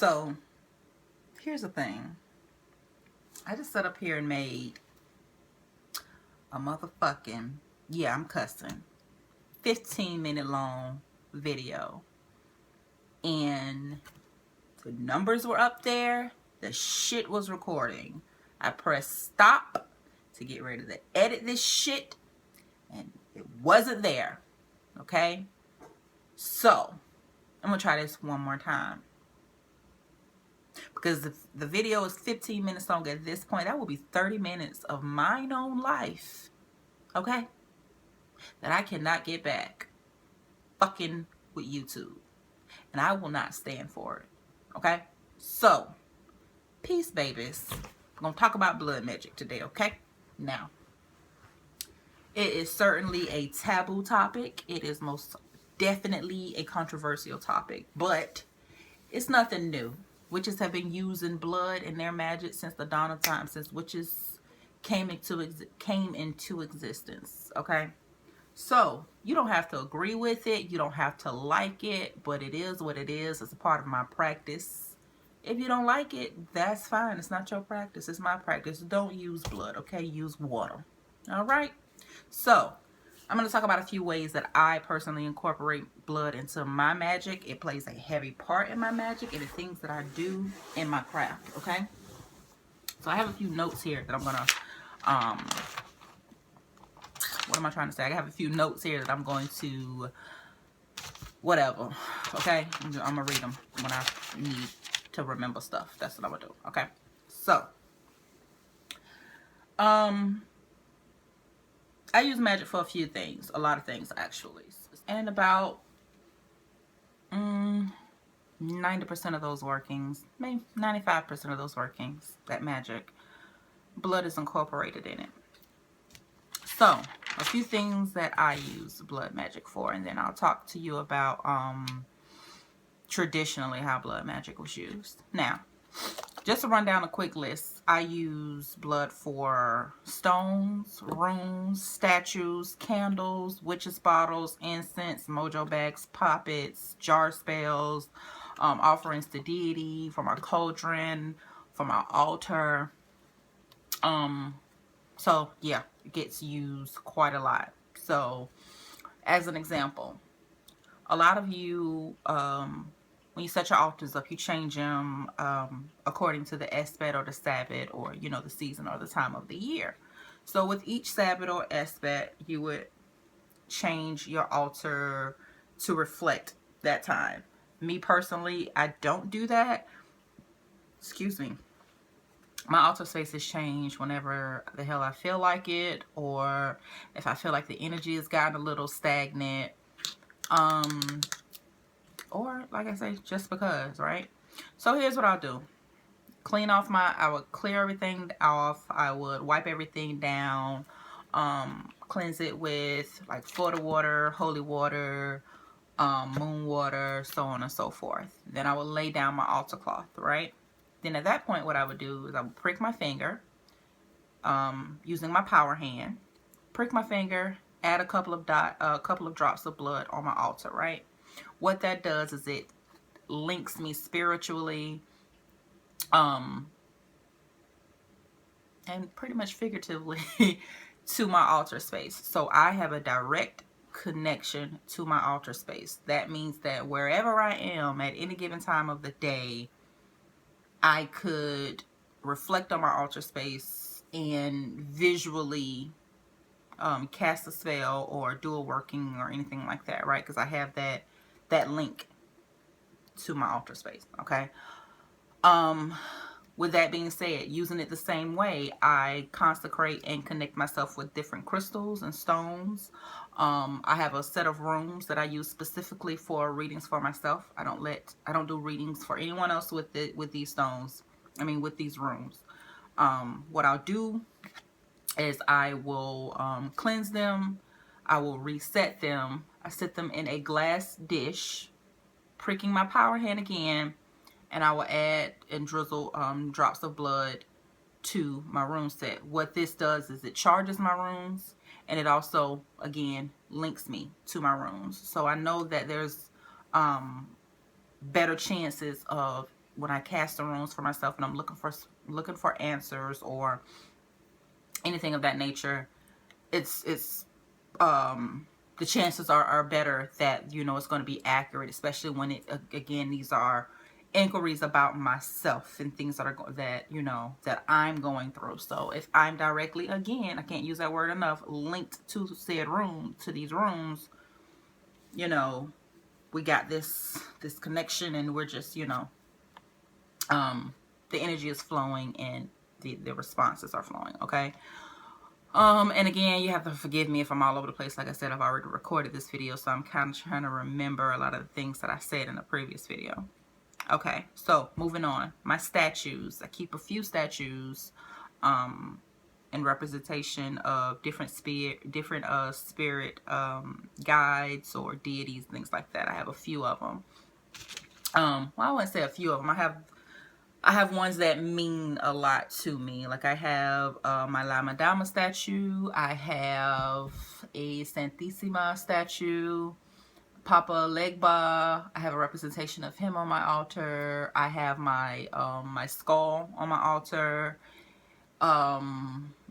So here's the thing. I just sat up here and made a motherfucking, yeah, I'm cussing, 15-minute long video. And the numbers were up there. The shit was recording. I pressed stop to get ready to edit this shit, and it wasn't there. Okay? So, I'm gonna try this one more time. Because the video is 15 minutes long at this point. That will be 30 minutes of my own life. Okay? That I cannot get back. Fucking with YouTube. And I will not stand for it. Okay? So, peace, babies. We're going to talk about blood magic today, okay? Now, it is certainly a taboo topic. It is most definitely a controversial topic. But it's nothing new. Witches have been using blood in their magic since the dawn of time. Since witches came into existence, okay? So, you don't have to agree with it. You don't have to like it. But it is what it is. It's a part of my practice. If you don't like it, that's fine. It's not your practice. It's my practice. Don't use blood, okay? Use water. All right? So, I'm going to talk about a few ways that I personally incorporate blood into my magic. It plays a heavy part in my magic and the things that I do in my craft, okay? So, I have a few notes here that I'm going to, what am I trying to say? I have a few notes here that I'm going to, whatever, okay? I'm going to read them when I need to remember stuff. That's what I'm gonna do. Okay. So I use magic for a few things, a lot of things actually. And about 90% of those workings, maybe 95% of those workings, that magic, blood is incorporated in it. So a few things that I use blood magic for, and then I'll talk to you about traditionally how blood magic was used. Now, just to run down a quick list, I use blood for stones, runes, statues, candles, witches bottles, incense, mojo bags, poppets, jar spells, offerings to deity, from our cauldron, from our altar. So yeah, it gets used quite a lot. So as an example, a lot of you, when you set your altars up, you change them according to the aspect or the Sabbath, or, you know, the season or the time of the year. So with each Sabbath or aspect, you would change your altar to reflect that time. Me personally, I don't do that. Excuse me. My altar space is changed whenever the hell I feel like it, or if I feel like the energy has gotten a little stagnant. Or like I say, just because, right? So here's what I'll do. I would clear everything off. I would wipe everything down. Cleanse it with like Florida water, holy water, moon water, so on and so forth. Then I would lay down my altar cloth, right? Then at that point, what I would do is I would prick my finger, using my power hand. Prick my finger, add a couple of drops of blood on my altar, right? What that does is it links me spiritually, and pretty much figuratively to my altar space. So I have a direct connection to my altar space. That means that wherever I am at any given time of the day, I could reflect on my altar space and visually cast a spell or do a working or anything like that, right? Because I have that link to my altar space, okay? With that being said, using it the same way, I consecrate and connect myself with different crystals and stones. I have a set of rooms that I use specifically for readings for myself. I don't do readings for anyone else with these stones. I mean, with these rooms. What I'll do is I will cleanse them. I will reset them. I set them in a glass dish, pricking my power hand again, and I will add and drizzle drops of blood to my rune set. What this does is it charges my runes, and it also, again, links me to my runes. So I know that there's better chances of when I cast the runes for myself and I'm looking for answers or anything of that nature, it's the chances are better that, you know, it's going to be accurate, especially when it, again, these are inquiries about myself and things that are that, you know, that I'm going through. So if I'm directly, again, I can't use that word enough, linked to said room, to these rooms, you know, we got this connection, and we're just, you know, the energy is flowing and the responses are flowing. Okay. And again, you have to forgive me if I'm all over the place. Like I said, I've already recorded this video, so I'm kind of trying to remember a lot of the things that I said in the previous video. Okay, so moving on. My statues. I keep a few statues in representation of different spirit guides or deities, things like that. I have a few of them. Well, I wouldn't say a few of them. I have ones that mean a lot to me. Like I have my Lama Dama statue. I have a Santissima statue. Papa Legba. I have a representation of him on my altar. I have my my skull on my altar.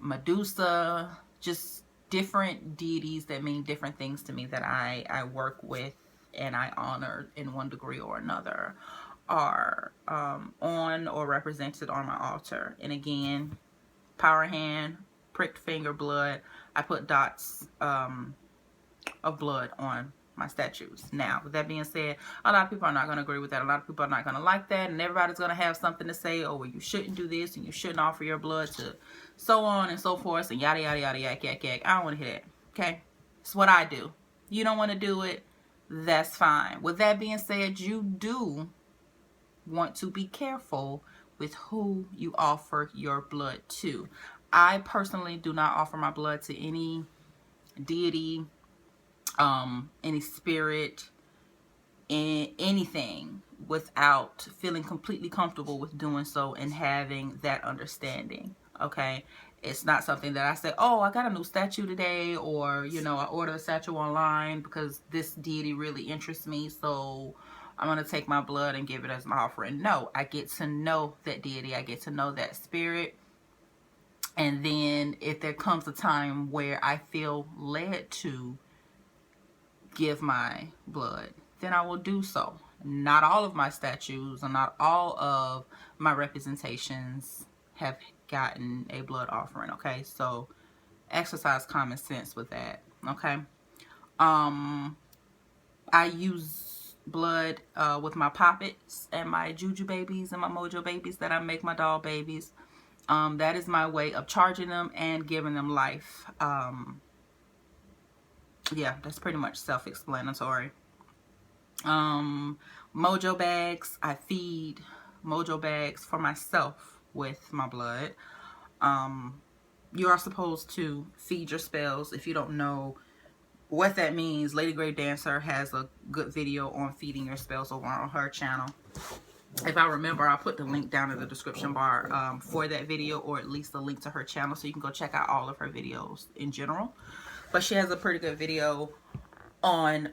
Medusa. Just different deities that mean different things to me that I work with and I honor in one degree or another are on or represented on my altar. And again, power hand, pricked finger, blood. I put dots of blood on my statues. Now, with that being said, a lot of people are not going to agree with that. A lot of people are not going to like that, and everybody's going to have something to say, oh, well, you shouldn't do this, and you shouldn't offer your blood to so on and so forth, and yada, yada, yada, yak, yak, yak. I don't want to hear that, okay? It's what I do. You don't want to do it, that's fine. With that being said, you do want to be careful with who you offer your blood to. I personally do not offer my blood to any deity, any spirit, anything without feeling completely comfortable with doing so and having that understanding. Okay, it's not something that I say, oh, I got a new statue today, or, you know, I ordered a statue online because this deity really interests me, so I'm going to take my blood and give it as my offering. No, I get to know that deity. I get to know that spirit. And then if there comes a time where I feel led to give my blood, then I will do so. Not all of my statues and not all of my representations have gotten a blood offering. Okay, so exercise common sense with that. Okay. I use blood with my poppets and my juju babies and my mojo babies that I make, my doll babies. That is my way of charging them and giving them life. Yeah, that's pretty much self-explanatory. Mojo bags. I feed mojo bags for myself with my blood. You are supposed to feed your spells. If you don't know what that means, Lady Grave Dancer has a good video on feeding your spells over on her channel. If I remember, I'll put the link down in the description bar for that video, or at least a link to her channel, so you can go check out all of her videos in general. But she has a pretty good video on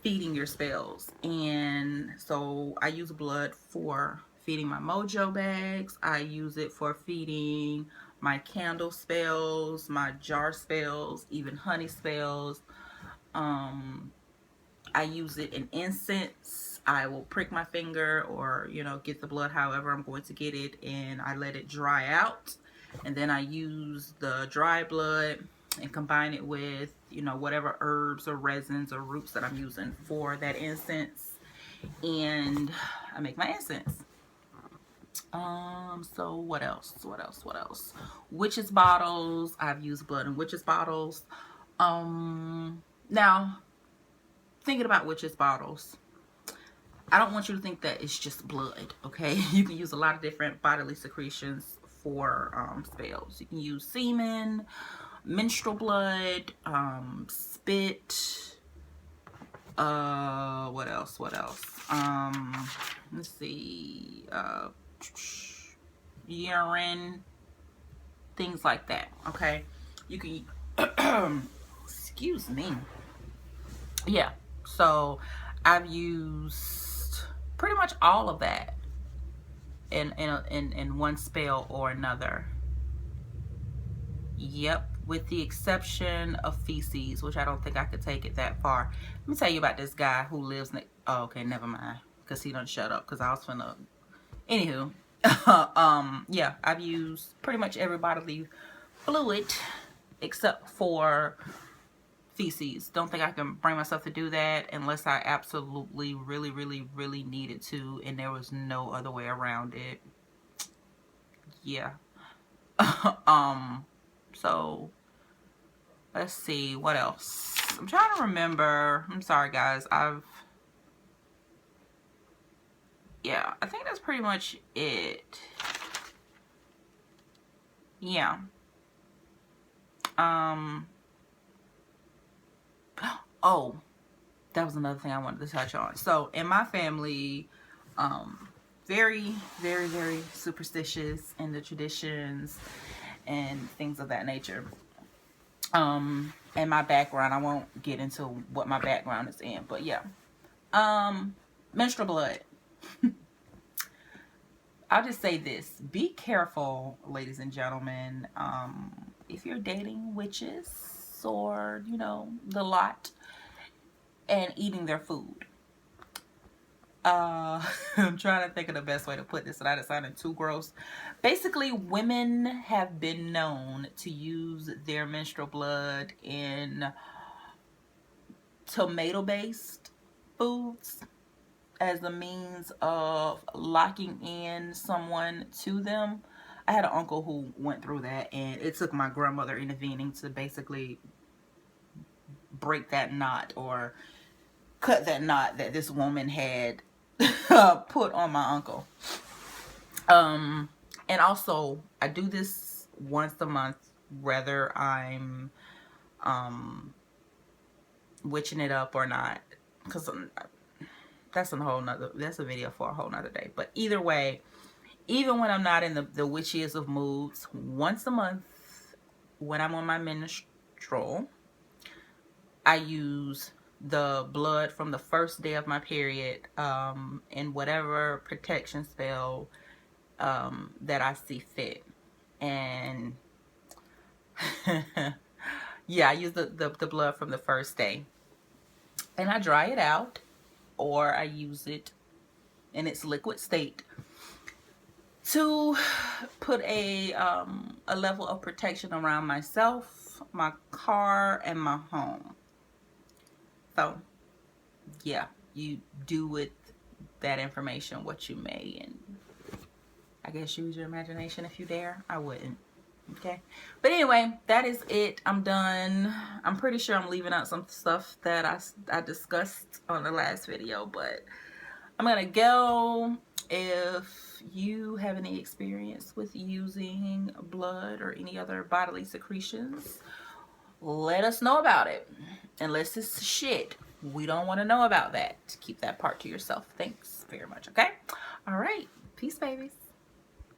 feeding your spells. And so I use blood for feeding my mojo bags. I use it for feeding my candle spells, my jar spells, even honey spells. I use it in incense. I will prick my finger or, you know, get the blood however I'm going to get it, and I let it dry out. And then I use the dry blood and combine it with, you know, whatever herbs or resins or roots that I'm using for that incense. And I make my incense. So what else? Witches bottles. I've used blood in witches bottles. Now, thinking about witches bottles, I don't want you to think that it's just blood, okay? You can use a lot of different bodily secretions for spells. You can use semen, menstrual blood, spit, what else? Let's see, urine, things like that, okay? You can, excuse me. Yeah, so I've used pretty much all of that in one spell or another. Yep, with the exception of feces, which I don't think I could take it that far. Let me tell you about this guy who lives next. Oh, okay, never mind, because he done shut up. Because I was finna. Anywho, yeah, I've used pretty much every bodily fluid except for feces. Don't think I can bring myself to do that unless I absolutely, really, really, really needed to, and there was no other way around it. Yeah. So let's see what else. I'm trying to remember. I'm sorry, guys. Yeah, I think that's pretty much it. Yeah. Oh, that was another thing I wanted to touch on. So in my family, very, very, very superstitious in the traditions and things of that nature. And my background, I won't get into what my background is in, but yeah. Menstrual blood. I'll just say this. Be careful, ladies and gentlemen, if you're dating witches or, you know, the lot, and eating their food. I'm trying to think of the best way to put this without it sounding too gross. Basically, women have been known to use their menstrual blood in tomato-based foods as a means of locking in someone to them. I had an uncle who went through that, and it took my grandmother intervening to basically break that knot or cut that knot that this woman had put on my uncle. And also, I do this once a month, whether I'm witching it up or not, because that's a video for a whole nother day. But either way, even when I'm not in the witchiest of moods, once a month when I'm on my menstrual, I use the blood from the first day of my period in whatever protection spell that I see fit. And yeah, I use the blood from the first day, and I dry it out, or I use it in its liquid state to put a level of protection around myself, my car, and my home. So yeah, you do with that information what you may, and I guess use your imagination if you dare. I wouldn't. Okay, but anyway, that is it. I'm done. I'm pretty sure I'm leaving out some stuff that I discussed on the last video, but I'm gonna go. If you have any experience with using blood or any other bodily secretions, let us know about it. Unless it's shit, we don't want to know about that. Keep that part to yourself. Thanks very much. Okay, all right, peace, babies.